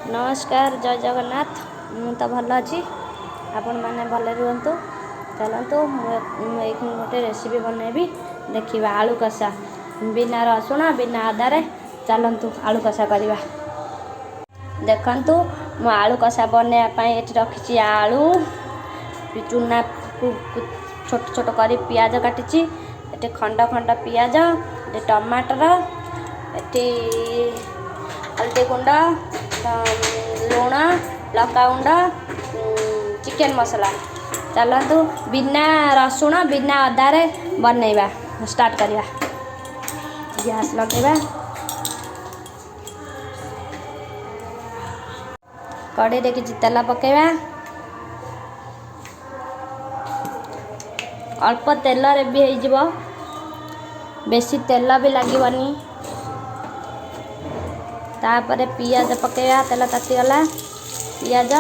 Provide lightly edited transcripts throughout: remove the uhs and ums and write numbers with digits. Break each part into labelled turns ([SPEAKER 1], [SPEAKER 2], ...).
[SPEAKER 1] नमस्कार जय जगन्नाथ। मु तो भल अच्छी आपण मैंने भले रुहतु। चलतु मुझे गोटे रेसिपी बनैबी देखा आलू कषा बिना रसुण बिना अदारे। चलतु आलू कषा करवा। देखु मु आलू कषा बनवाई ये रखी आलू चूना छोट छोट कर पियाज काटी ये खंड खंड पियाज ये टमाटर ये हल्दी गुंड लुण लका गुंड चिकेन मसला। चलतु बिना रसुण बिना अदारे बनैबा स्टार्ट करवा। गैस लगेबा कड़े रे किछि तेल पकेबा। अल्प तेल रे भी हो जिवो बेसी तेल भी लागबनी। तापर पियाज पकेबा तेल ताती गला पियाज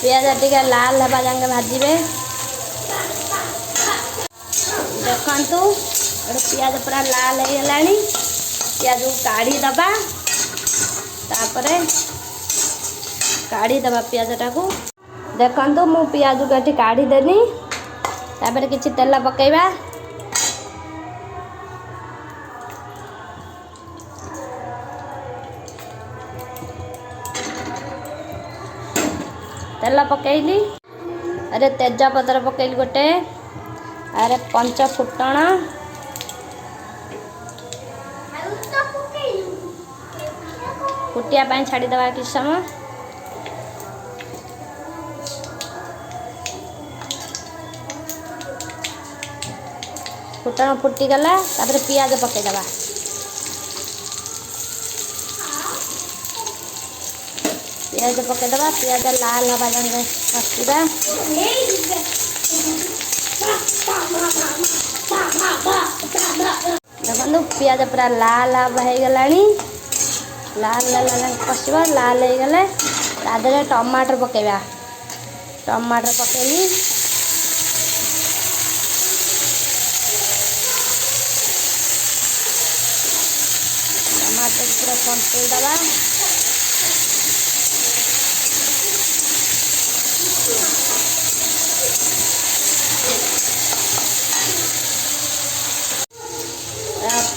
[SPEAKER 1] पियाज टिके लाल हवा जांगे भाजबे। देखु पियाज पूरा लाल हो गलानी पियाज को काढ़ी दबा। तापरे काढ़ी दबा पियाज टाकू। देखु मु पियाज को ये काढ़ी देनी। तापरे किछि तेल पकेबा। तेल पकेली अरे तेजा पत्र पकेली गोटे अरे पंच फुटण फुटिया पाई छाड़ी दबा कि समय। फुटण फुटी गला तापर पियाज पके दबा। पियाज पके दबा पियाज लाल हवा जांगे कषिबा। देखो पियाज पूरा लाल हवा हो गलानी लाल लाल कषिबा। लाल हो गले तादरे टमाटर पकेबा। टमाटर पकेली टमाटर पूरा कंट्रोल दबा।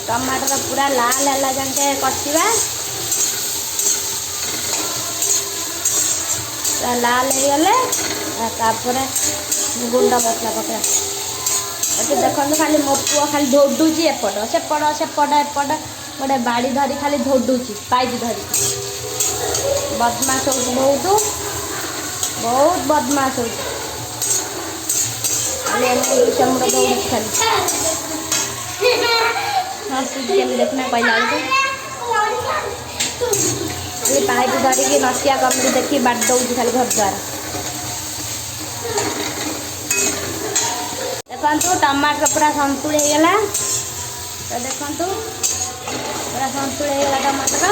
[SPEAKER 1] टमाटर पूरा लाल है जाके कषिबा। लाल हो गले तापर गुंड मसला पका। देखो खाली मो पुआ खाली धोडुची एपट सेपट सेपट एपट गोटे बाड़ी धरी खाली धोडुची पाइप धरी। बदमाश हो बहुत बहुत बदमाश हो मुड़ दौड़ खाली देखना पहला ये पाइप धरिकी नसिया कमरी देखी बाट दौड़ खाली घर द्वार। देखु टमाटर पूरा संतुल होगला। तो देखु पूरा संतुल होगला टमाटर।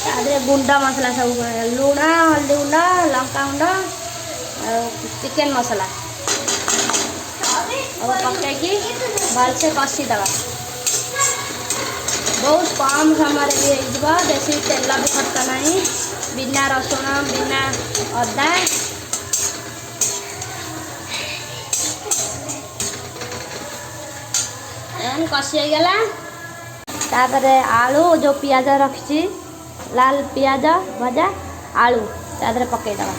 [SPEAKER 1] तादे गुंड मसला सब लुण हल्दी गुंड लंका गुंड चिकेन मसला और पकईकी भलसे कषि दबा। बहुत कम समय भी हो बेसी तेल भी खर्च नहीं बिना रसुण बिना अदा। कषि गला तापरे आलू जो पियाज रखी लाल पियाज भजा आलू तादरे पकई दबा।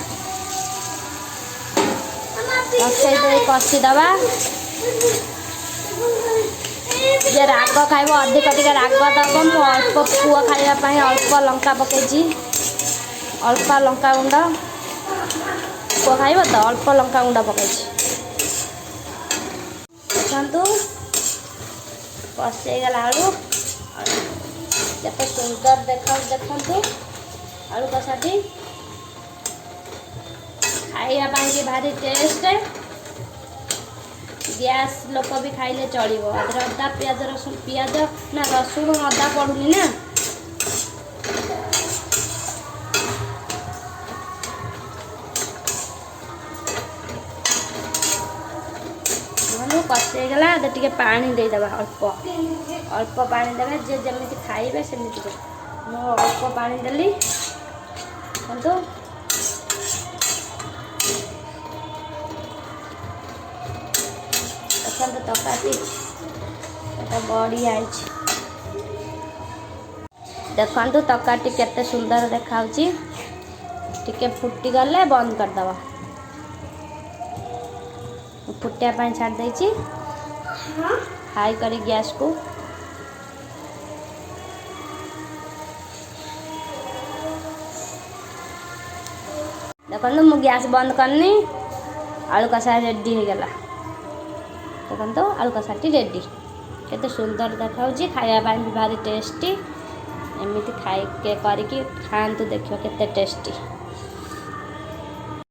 [SPEAKER 1] कषि दबा। जे राग खाइब अधिक टिके राग दब मु अल्प पुआ खावाई अल्प लंका पकई अल्प लंका गुंड पुआ खाइब तो अल्प लंका गुंड पकई। देखु कषि गला आलू केते सुंदर देखु आलू कषाटी खाइबा भारी टेस्ट। गैस लोक भी खाइले चलो अदा पियाज रसुण पियाज ना रसुण अदा पड़ूनी ना ହେଇଗଲା ଟିକେ ପାଣି ଦେଇଦେବା ଅଳ୍ପ ଅଳ୍ପ ପାଣି ଦେବେ ଯେ ଯେମିତି ଖାଇବେ ସେମିତି ମୁଁ ଅଳ୍ପ ପାଣି ଦେଲି ଦେଖନ୍ତୁ ଦେଖନ୍ତୁ ତରକାରୀ এটা ବଢ଼ିଆ ହେଇଛି ଦେଖନ୍ତୁ ତରକାରୀ କେତେ ସୁନ୍ଦର ଦେଖାଉଛି ଟିକେ ଫୁଟିଗଲେ ବନ୍ଦ କରିଦେବା फुटिया पानी छाड़ देछि हाई करी गैस को देखो मु गैस बंद करनी आलू कषा रेडी हो गला देखो आलू कषाटी रेडी केते सुंदर देखाउछि खाया भी भारी टेस्टी एमती खाई करके खातु देखियो केते टेस्टी।